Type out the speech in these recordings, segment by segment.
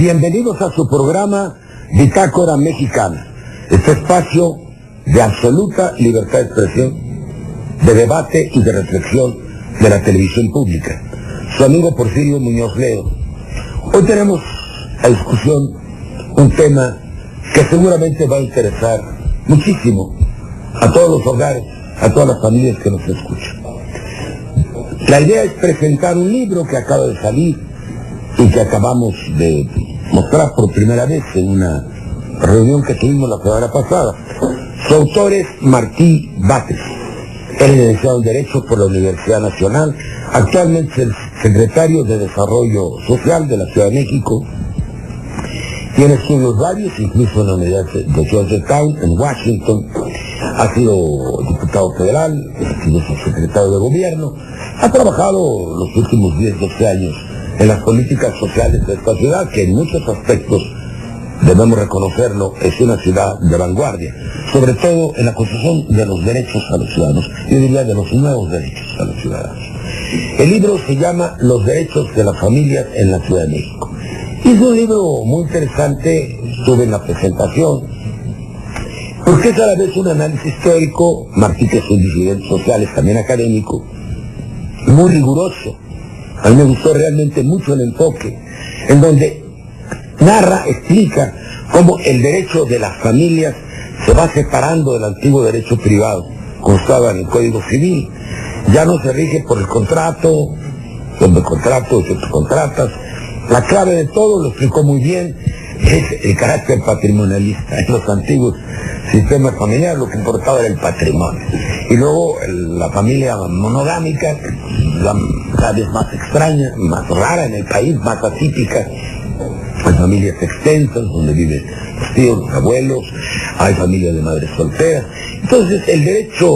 Bienvenidos a su programa Bitácora Mexicana, este espacio de absoluta libertad de expresión, de debate y de reflexión de la televisión pública. Su amigo Porfirio Muñoz Ledo. Hoy tenemos a discusión un tema que seguramente va a interesar muchísimo a todos los hogares, a todas las familias que nos escuchan. La idea es presentar un libro que acaba de salir y que acabamos de mostrar por primera vez en una reunión que tuvimos la semana pasada. Su autor es Martí Batres. Él es licenciado en Derecho por la Universidad Nacional, actualmente es el secretario de Desarrollo Social de la Ciudad de México. Tiene estudios varios, incluso en la Universidad de Georgetown, en Washington. Ha sido diputado federal, ha sido secretario de gobierno. Ha trabajado los últimos 10-12 años en las políticas sociales de esta ciudad, que en muchos aspectos, debemos reconocerlo, es una ciudad de vanguardia, sobre todo en la construcción de los derechos a los ciudadanos, yo diría de los nuevos derechos a los ciudadanos. El libro se llama Los derechos de las familias en la Ciudad de México. Es un libro muy interesante, estuve en la presentación, porque es a la vez un análisis teórico. Martí, que es un disidente social, es también académico, muy riguroso. A mí me gustó realmente mucho el enfoque, en donde narra, explica cómo el derecho de las familias se va separando del antiguo derecho privado, constaba en el Código Civil. Ya no se rige por el contrato, donde contrato, que tú contratas. La clave de todo, lo explicó muy bien, es el carácter patrimonialista. En los antiguos sistemas familiares lo que importaba era el patrimonio. Y luego la familia monogámica, cada vez más extraña, más rara en el país, más atípica. Hay familias extensas donde viven los tíos, los abuelos, hay familias de madres solteras. Entonces el derecho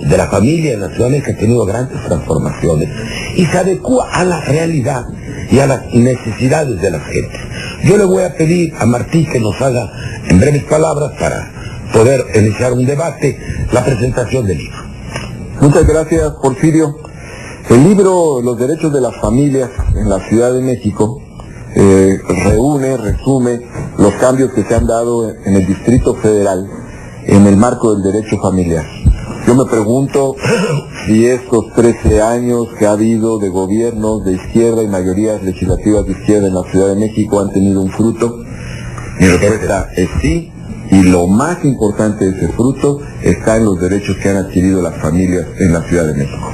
de la familia en la Ciudad de México ha tenido grandes transformaciones y se adecua a la realidad y a las necesidades de la gente. Yo le voy a pedir a Martí que nos haga en breves palabras, para poder iniciar un debate, la presentación del libro. Muchas gracias, Porfirio. El libro Los derechos de las familias en la Ciudad de México resume los cambios que se han dado en el Distrito Federal en el marco del derecho familiar. Yo me pregunto si estos 13 años que ha habido de gobiernos de izquierda y mayorías legislativas de izquierda en la Ciudad de México han tenido un fruto. Mi respuesta es sí, y lo más importante de ese fruto está en los derechos que han adquirido las familias en la Ciudad de México.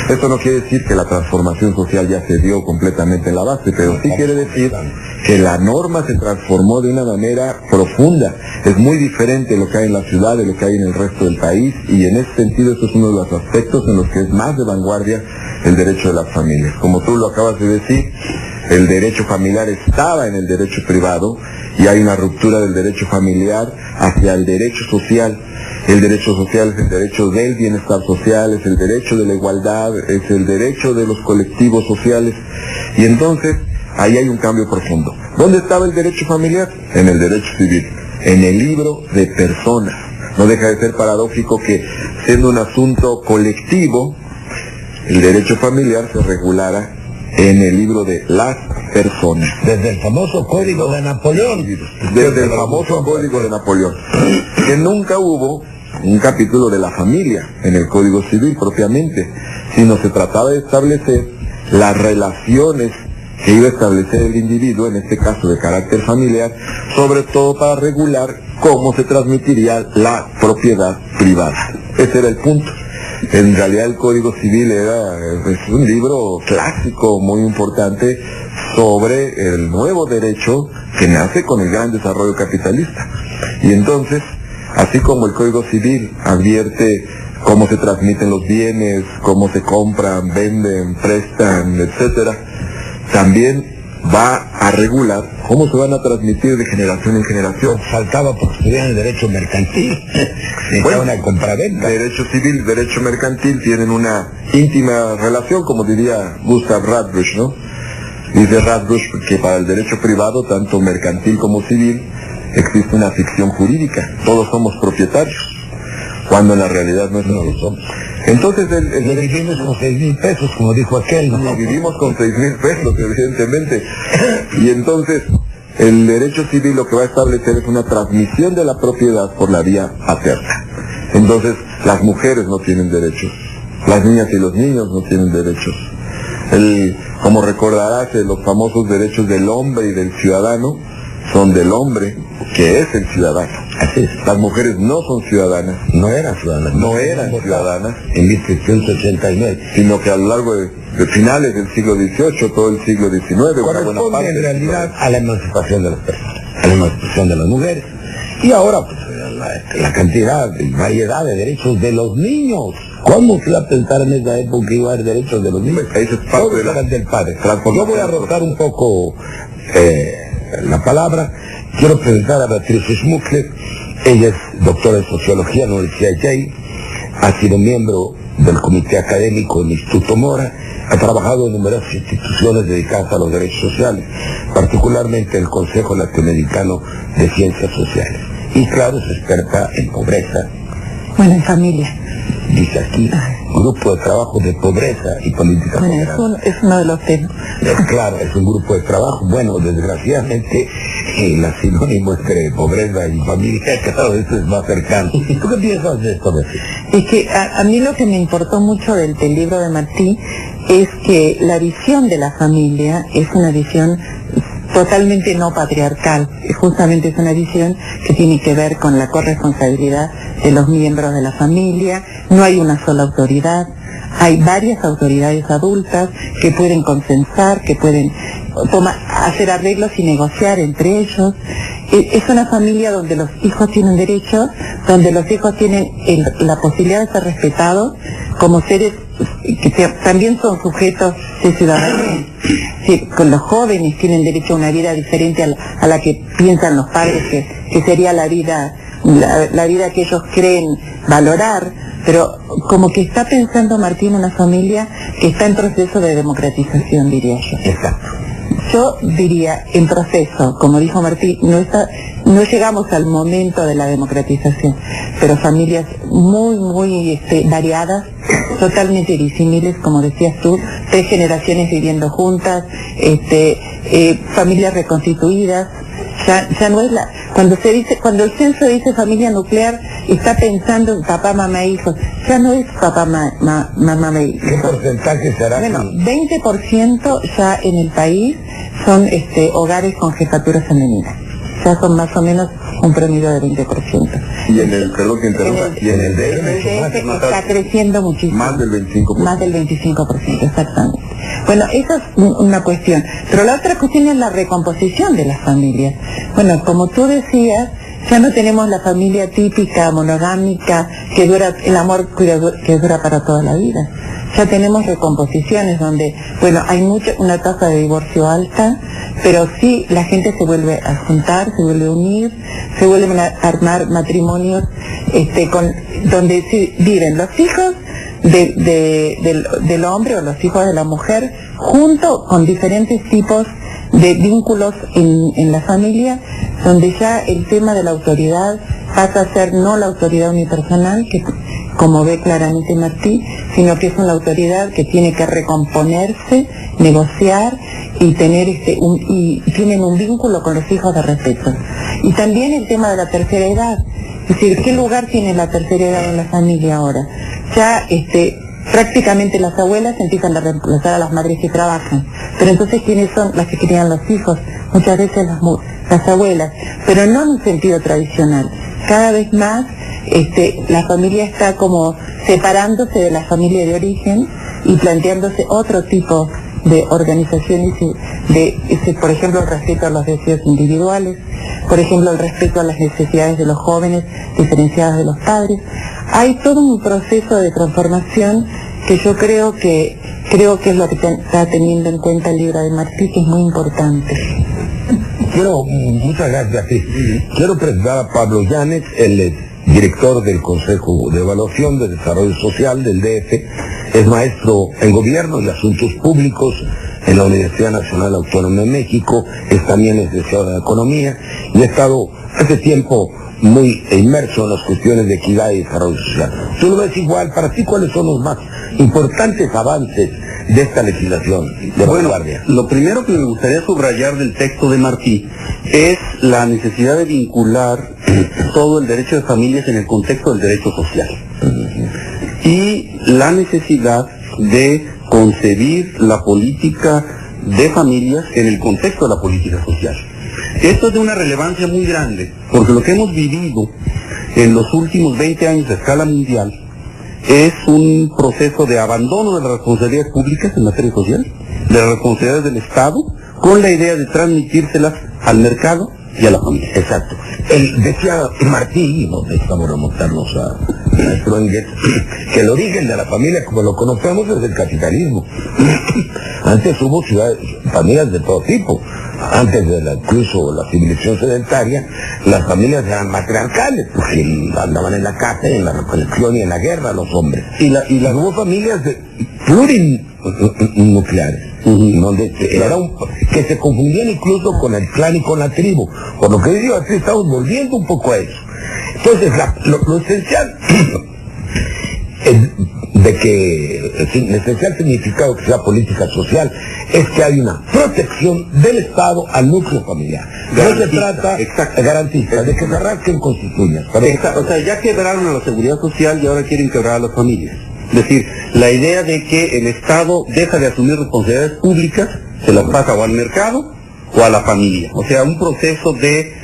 Esto no quiere decir que la transformación social ya se dio completamente en la base, pero sí quiere decir que la norma se transformó de una manera profunda. Es muy diferente lo que hay en la ciudad de lo que hay en el resto del país, y en ese sentido esto es uno de los aspectos en los que es más de vanguardia el derecho de las familias. Como tú lo acabas de decir, el derecho familiar estaba en el derecho privado y hay una ruptura del derecho familiar hacia el derecho social. El derecho social es el derecho del bienestar social, es el derecho de la igualdad, es el derecho de los colectivos sociales, y entonces ahí hay un cambio profundo. ¿Dónde estaba el derecho familiar? En el derecho civil, en el libro de personas. No deja de ser paradójico que, siendo un asunto colectivo, el derecho familiar se regulara en el libro de las personas. Desde el famoso Código de Napoleón. Desde el famoso Código de Napoleón. Que nunca hubo un capítulo de la familia en el Código Civil propiamente, sino se trataba de establecer las relaciones que iba a establecer el individuo, en este caso de carácter familiar, sobre todo para regular cómo se transmitiría la propiedad privada. Ese era el punto. En realidad el Código Civil es un libro clásico muy importante sobre el nuevo derecho que nace con el gran desarrollo capitalista. Y entonces, así como el Código Civil advierte cómo se transmiten los bienes, cómo se compran, venden, prestan, etcétera, también va a regular cómo se van a transmitir de generación en generación. Faltaba por estudiar el derecho mercantil. Bueno, una compraventa. Derecho civil, derecho mercantil tienen una íntima relación, como diría Gustav Radbruch, ¿no? Dice Radbruch que para el derecho privado, tanto mercantil como civil, existe una ficción jurídica. Todos somos propietarios, cuando en la realidad no lo somos. Entonces vivimos con 6,000 pesos, como dijo aquel, ¿no? Vivimos con 6,000 pesos, evidentemente. Y entonces El derecho civil lo que va a establecer es una transmisión de la propiedad por la vía paterna. Entonces, las mujeres no tienen derechos, las niñas y los niños no tienen derechos. Como recordarás, los famosos derechos del hombre y del ciudadano son del hombre, que es el ciudadano. Así es. Las mujeres no son ciudadanas. No eran ciudadanas. No eran ciudadanas. En 1789. Sino que a lo largo de finales del siglo XVIII, todo el siglo XIX, una buena parte en realidad a la emancipación de las personas, a la emancipación de las mujeres. Y ahora, pues, la cantidad y variedad de derechos de los niños. ¿Cómo se iba a pensar en esa época que iba a haber derechos de los niños? Eso es parte de la, del padre. Yo voy a rotar un poco la palabra. Quiero presentar a Beatriz Schmuckler. Ella es doctora en Sociología en la Universidad de Yale. Ha sido miembro del Comité Académico del Instituto Mora. Ha trabajado en numerosas instituciones dedicadas a los derechos sociales, particularmente el Consejo Latinoamericano de Ciencias Sociales. Y claro, es experta en pobreza. Bueno, en familia. Dice aquí, grupo de trabajo de pobreza y política familiar. Bueno, es uno de los temas. Claro, es un grupo de trabajo. Bueno, desgraciadamente, el sinónimo entre pobreza y familia cada vez es más cercano. ¿Tú qué piensas de esto, Beatriz? Es que a mí lo que me importó mucho del libro de Martí es que la visión de la familia es una visión totalmente no patriarcal. Justamente es una visión que tiene que ver con la corresponsabilidad de los miembros de la familia. No hay una sola autoridad, hay varias autoridades adultas que pueden consensar, que pueden hacer arreglos y negociar entre ellos. Es una familia donde los hijos tienen derechos, donde los hijos tienen la posibilidad de ser respetados como seres que también son sujetos de ciudadanía. Sí, con los jóvenes tienen derecho a una vida diferente a la que piensan los padres, que sería la vida que ellos creen valorar, pero como que está pensando Martín una familia que está en proceso de democratización, diría yo. Exacto. Yo diría, en proceso, como dijo Martí, no llegamos al momento de la democratización, pero familias muy variadas, totalmente disímiles, como decías tú, 3 generaciones viviendo juntas, familias reconstituidas. Ya no es cuando el censo dice familia nuclear, está pensando en papá, mamá e hijos. Ya no es papá, mamá e hijos. ¿Qué porcentaje será? Bueno, 20% ya en el país son hogares con jefatura femenina. Ya son más o menos un promedio de 20%. Y en el, perdón que interrumpa, y en el DF está creciendo muchísimo. Más del 25%. Más del 25%, exactamente. Bueno, esa es una cuestión. Pero la otra cuestión es la recomposición de las familias. Bueno, como tú decías, ya no tenemos la familia típica, monogámica, que dura, el amor que dura para toda la vida. Ya tenemos recomposiciones donde, bueno, hay una tasa de divorcio alta, pero sí la gente se vuelve a juntar, se vuelve a unir, se vuelven a armar matrimonios donde sí viven los hijos del hombre o los hijos de la mujer, junto con diferentes tipos de vínculos en la familia, donde ya el tema de la autoridad pasa a ser no la autoridad unipersonal, que como ve claramente Martí, sino que es una autoridad que tiene que recomponerse, negociar y tener y tienen un vínculo con los hijos de respeto. Y también el tema de la tercera edad, es decir, ¿qué lugar tiene la tercera edad en la familia ahora? Ya prácticamente las abuelas empiezan a reemplazar a las madres que trabajan, pero entonces ¿quiénes son las que crían los hijos? Muchas veces las abuelas, pero no en un sentido tradicional. Cada vez más la familia está como separándose de la familia de origen y planteándose otro tipo de organizaciones, por ejemplo, el respeto a los deseos individuales, por ejemplo, el respeto a las necesidades de los jóvenes diferenciadas de los padres. Hay todo un proceso de transformación que yo creo que es lo que está teniendo en cuenta el libro de Martí, que es muy importante. Muchas gracias. Quiero presentar a Pablo Llanes, él es director del Consejo de Evaluación de Desarrollo Social del DF, es maestro en Gobierno y Asuntos Públicos en la Universidad Nacional Autónoma de México, es también licenciado en Economía y ha estado hace tiempo muy inmerso en las cuestiones de equidad y desarrollo social. ¿Tú lo ves igual? Para ti, ¿cuáles son los más importantes avances de esta legislación de vanguardia? Lo primero que me gustaría subrayar del texto de Martí es la necesidad de vincular todo el derecho de familias en el contexto del derecho social. Y la necesidad de concebir la política de familias en el contexto de la política social. Esto es de una relevancia muy grande, porque lo que hemos vivido en los últimos 20 años a escala mundial es un proceso de abandono de las responsabilidades públicas en materia social, de las responsabilidades del Estado, con la idea de transmitírselas al mercado y a la familia. Exacto. Él decía Martí, y no necesitamos remontarnos a nuestro Engels, que el origen de la familia como lo conocemos es el capitalismo. Antes hubo familias de todo tipo. Antes de incluso la civilización sedentaria, las familias eran matriarcales, porque andaban en la casa, en la recolección y en la guerra los hombres. Y hubo familias plurinucleares, donde que se confundían incluso con el clan y con la tribu. Por lo que digo, aquí estamos volviendo un poco a eso. Entonces, lo esencial de que el esencial significado que sea política social es que hay una protección del Estado al núcleo familiar. No se trata garantista de que se rasquen constituyas. O sea, ya quebraron a la seguridad social y ahora quieren quebrar a las familias. Es decir, la idea de que el Estado deja de asumir responsabilidades públicas, se las pasa o al mercado o a la familia. O sea, un proceso de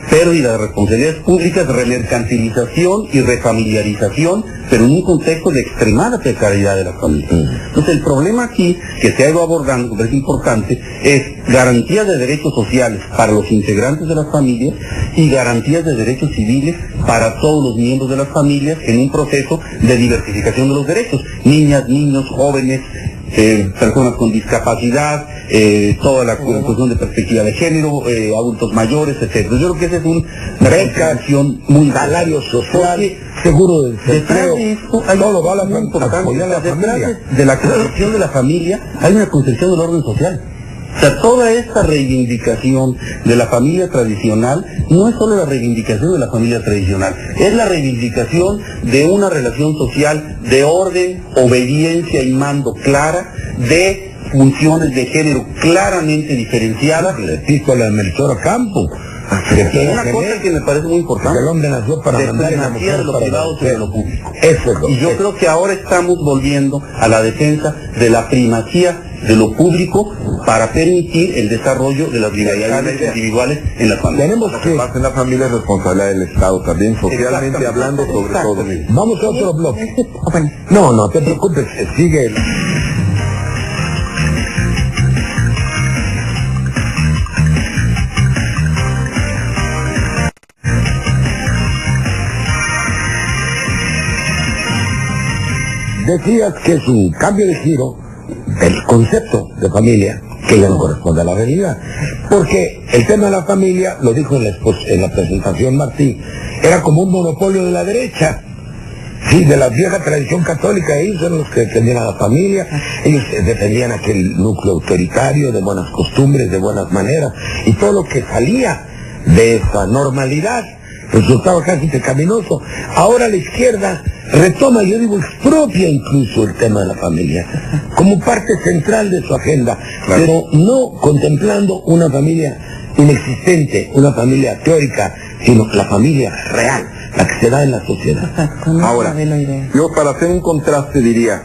pérdida de responsabilidades públicas, remercantilización y refamiliarización, pero en un contexto de extremada precariedad de las familias. Entonces el problema aquí, que se ha ido abordando, que es importante, es garantías de derechos sociales para los integrantes de las familias y garantías de derechos civiles para todos los miembros de las familias en un proceso de diversificación de los derechos. Niñas, niños, jóvenes, personas con discapacidad, toda la cuestión de perspectiva de género, adultos mayores, etc. Yo creo que esa es una recreación muy salario social, seguro del desempleo, todo va a la familia. De la concepción de la familia hay una concepción del orden social. O sea, toda esta reivindicación de la familia tradicional no es solo la reivindicación de la familia tradicional, es la reivindicación de una relación social de orden, obediencia y mando clara, de funciones de género claramente diferenciadas. Le pico a la Melchor Campo. Una cosa que me parece muy importante, el hombre nació para mandar en la mujer, de lo privado sobre lo público. Y yo creo que ahora estamos volviendo a la defensa de la primacía de lo público para permitir el desarrollo de las libertades individuales en las familias. Tenemos que en la familia es responsabilidad del Estado también, socialmente hablando, sobre todo. Vamos a otro bloque. No te preocupes, sigue. Decías que es un cambio de giro del concepto de familia que ya no corresponde a la realidad. Porque el tema de la familia, lo dijo en la presentación Martí, era como un monopolio de la derecha. Sí, de la vieja tradición católica, ellos eran los que defendían a la familia, ellos defendían aquel núcleo autoritario de buenas costumbres, de buenas maneras, y todo lo que salía de esa normalidad resultaba casi pecaminoso. Ahora la izquierda retoma, yo digo, expropia incluso el tema de la familia como parte central de su agenda, pero no contemplando una familia inexistente, una familia teórica, sino la familia real, la que se da en la sociedad. Ahora, yo para hacer un contraste diría,